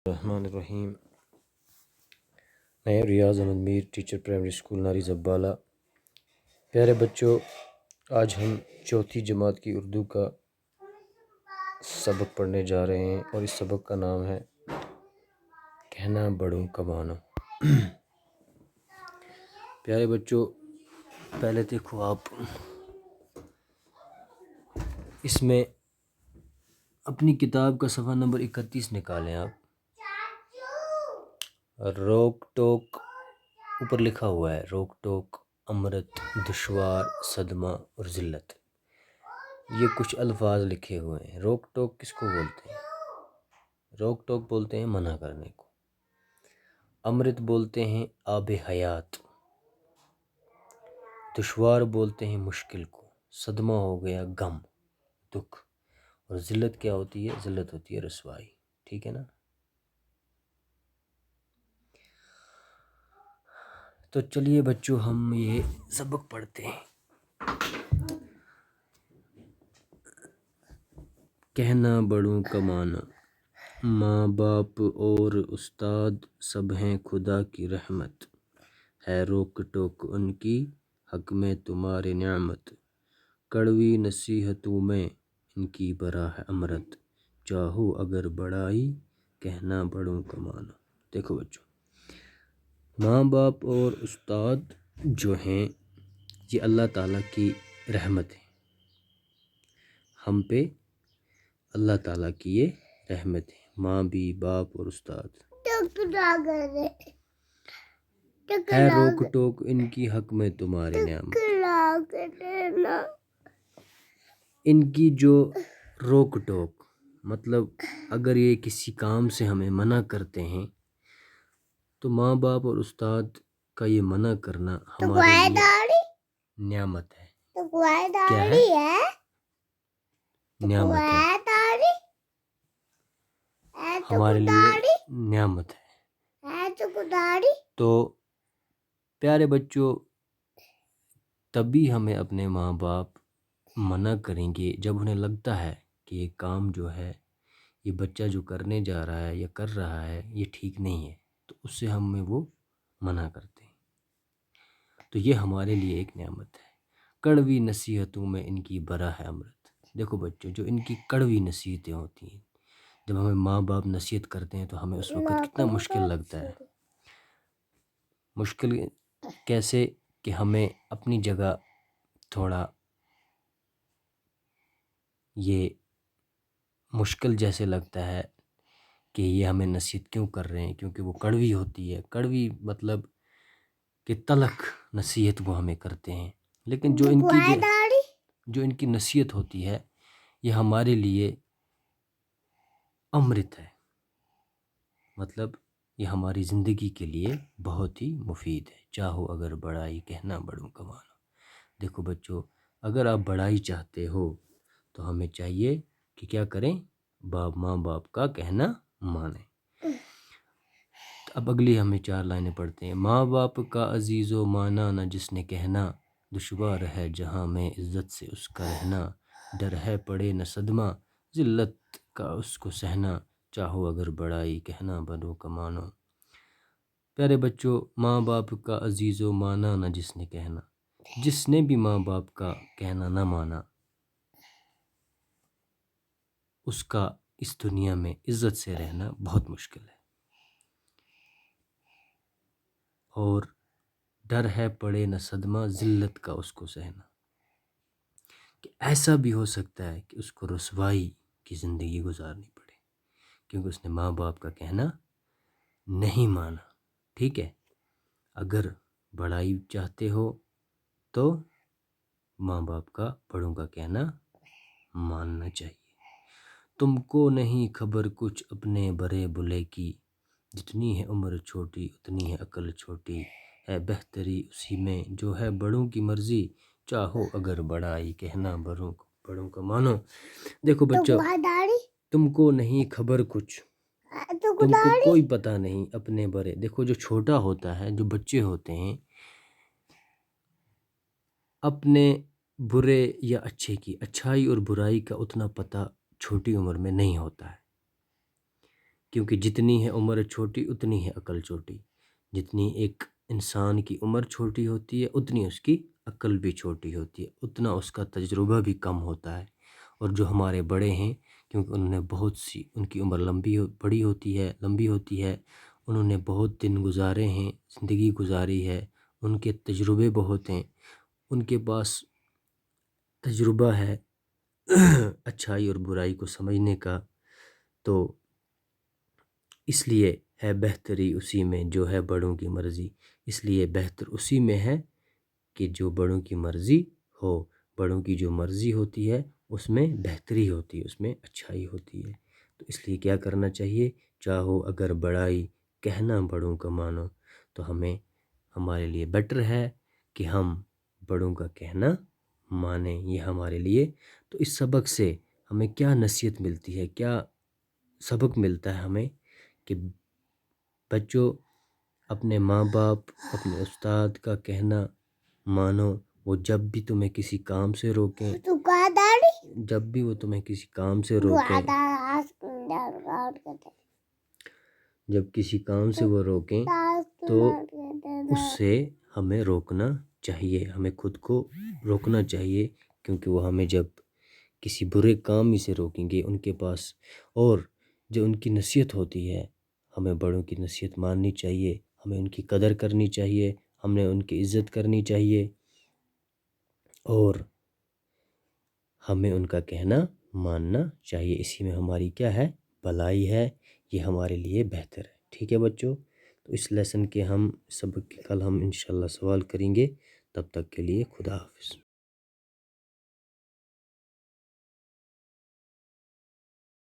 الرحمن الرحیم۔ میں ریاض احمد میر، ٹیچر پرائمری اسکول ناری زبالہ۔ پیارے بچوں، آج ہم چوتھی جماعت کی اردو کا سبق پڑھنے جا رہے ہیں اور اس سبق کا نام ہے کہنا بڑوں کا معنی۔ پیارے بچوں، پہلے دیکھو آپ اس میں اپنی کتاب کا صفحہ نمبر 31 نکالیں۔ آپ روک ٹوک اوپر لکھا ہوا ہے، روک ٹوک، امرت، دشوار، صدمہ اور ذلت، یہ کچھ الفاظ لکھے ہوئے ہیں۔ روک ٹوک کس کو بولتے ہیں؟ روک ٹوک بولتے ہیں منع کرنے کو۔ امرت بولتے ہیں آب حیات۔ دشوار بولتے ہیں مشکل کو۔ صدمہ ہو گیا غم، دکھ۔ اور ذلت کیا ہوتی ہے؟ ذلت ہوتی ہے رسوائی۔ ٹھیک ہے نا؟ تو چلیے بچوں، ہم یہ سبق پڑھتے ہیں۔ کہنا بڑوں کا معنی۔ ماں باپ اور استاد سب ہیں خدا کی رحمت، ہے روک ٹوک ان کی حق میں تمہاری نعمت، کڑوی نصیحتوں میں ان کی برا ہے امرت، چاہو اگر بڑائی کہنا بڑوں کا معنی۔ دیکھو بچوں، ماں باپ اور استاد جو ہیں یہ اللہ تعالیٰ کی رحمت ہے، ہم پہ اللہ تعالیٰ کی یہ رحمت ہے۔ ماں بھی، باپ اور استاد ہے روک ٹوک ان کی حق میں تمہاری نعمت، ان کی جو روک ٹوک مطلب اگر یہ کسی کام سے ہمیں منع کرتے ہیں تو ماں باپ اور استاد کا یہ منع کرنا ہمارے لیے نعمت ہے۔ کیا ہے؟ نعمت ہے، ہمارے لیے نعمت ہے۔ تو پیارے بچوں، تبھی ہمیں اپنے ماں باپ منع کریں گے جب انہیں لگتا ہے کہ یہ کام جو ہے، یہ بچہ جو کرنے جا رہا ہے یا کر رہا ہے یہ ٹھیک نہیں ہے، تو اس سے ہمیں وہ منع کرتے ہیں۔ تو یہ ہمارے لیے ایک نعمت ہے۔ کڑوی نصیحتوں میں ان کی برا ہے امرت۔ دیکھو بچوں، جو ان کی کڑوی نصیحتیں ہوتی ہیں، جب ہمیں ماں باپ نصیحت کرتے ہیں تو ہمیں اس وقت کتنا مشکل لگتا ہے۔ مشکل کیسے کہ ہمیں اپنی جگہ تھوڑا یہ مشکل جیسے لگتا ہے کہ یہ ہمیں نصیحت کیوں کر رہے ہیں، کیونکہ وہ کڑوی ہوتی ہے۔ کڑوی مطلب کہ تلخ نصیحت وہ ہمیں کرتے ہیں، لیکن جو ان کی نصیحت ہوتی ہے یہ ہمارے لیے امرت ہے، مطلب یہ ہماری زندگی کے لیے بہت ہی مفید ہے۔ چاہو اگر بڑائی کہنا بڑوں کا معنی۔ دیکھو بچوں، اگر آپ بڑائی چاہتے ہو تو ہمیں چاہیے کہ کیا کریں؟ ماں باپ کا کہنا مانیں۔ اب اگلی ہمیں 4 لائنیں پڑھتے ہیں۔ ماں باپ کا عزیز و مانا نہ جس نے کہنا، دشوار ہے جہاں میں عزت سے اس کا رہنا، ڈر ہے پڑے نہ صدمہ ذلت کا اس کو سہنا، چاہو اگر بڑائی کہنا بڑوں کا معنی۔ پیارے بچوں، ماں باپ کا عزیز و مانا نہ جس نے کہنا، جس نے بھی ماں باپ کا کہنا نہ مانا اس کا اس دنیا میں عزت سے رہنا بہت مشکل ہے۔ اور ڈر ہے پڑے نہ صدمہ ذلت کا اس کو سہنا، کہ ایسا بھی ہو سکتا ہے کہ اس کو رسوائی کی زندگی گزارنی پڑے کیونکہ اس نے ماں باپ کا کہنا نہیں مانا۔ ٹھیک ہے؟ اگر بڑائی چاہتے ہو تو ماں باپ کا، بڑوں کا کہنا ماننا چاہیے۔ تم کو نہیں خبر کچھ اپنے برے بلے کی، جتنی ہے عمر چھوٹی اتنی ہے عقل چھوٹی، ہے بہتری اسی میں جو ہے بڑوں کی مرضی، چاہو اگر بڑائی کہنا بڑوں کا مانو۔ دیکھو بچوں، تم کو نہیں خبر کچھ، تم کو کوئی پتہ نہیں اپنے برے۔ دیکھو جو چھوٹا ہوتا ہے، جو بچے ہوتے ہیں، اپنے برے یا اچھے کی، اچھائی اور برائی کا اتنا پتہ چھوٹی عمر میں نہیں ہوتا ہے، کیونکہ جتنی ہے عمر چھوٹی اتنی ہے عقل چھوٹی، جتنی ایک انسان کی عمر چھوٹی ہوتی ہے اتنی اس کی عقل بھی چھوٹی ہوتی ہے، اتنا اس کا تجربہ بھی کم ہوتا ہے۔ اور جو ہمارے بڑے ہیں کیونکہ انہوں نے بہت سی، ان کی عمر بڑی ہوتی ہے، لمبی ہوتی ہے، انہوں نے بہت دن گزارے ہیں، زندگی گزاری ہے، ان کے تجربے بہت ہیں، ان کے پاس تجربہ ہے اچھائی اور برائی کو سمجھنے کا، تو اس لیے ہے بہتری اسی میں جو ہے بڑوں کی مرضی، اس لیے بہتر اسی میں ہے کہ جو بڑوں کی مرضی ہو، بڑوں کی جو مرضی ہوتی ہے اس میں بہتری ہوتی ہے، اس میں اچھائی ہوتی ہے۔ تو اس لیے کیا کرنا چاہیے، چاہو اگر بڑائی کہنا بڑوں کا مانو، تو ہمارے لیے بیٹر ہے کہ ہم بڑوں کا کہنا مانیں، یہ ہمارے لیے۔ تو اس سبق سے ہمیں کیا نصیحت ملتی ہے، کیا سبق ملتا ہے ہمیں کہ بچوں اپنے ماں باپ، اپنے استاد کا کہنا مانو، وہ جب بھی تمہیں کسی کام سے روکیں، جب بھی وہ تمہیں کسی کام سے روکیں، جب کسی کام سے وہ روکیں تو اس سے ہمیں روکنا چاہیے، ہمیں خود کو روکنا چاہیے، کیونکہ وہ ہمیں جب کسی برے کام ہی سے روکیں گے ان کے پاس، اور جو ان کی نصیحت ہوتی ہے، ہمیں بڑوں کی نصیحت ماننی چاہیے، ہمیں ان کی قدر کرنی چاہیے، ہمیں ان کی عزت کرنی چاہیے، اور ہمیں ان کا کہنا ماننا چاہیے، اسی میں ہماری کیا ہے، بھلائی ہے، یہ ہمارے لیے بہتر ہے۔ ٹھیک ہے بچوں، تو اس لیسن کے ہم سبق کے کل ہم انشاءاللہ سوال کریں گے، تب تک کے لیے خدا حافظ۔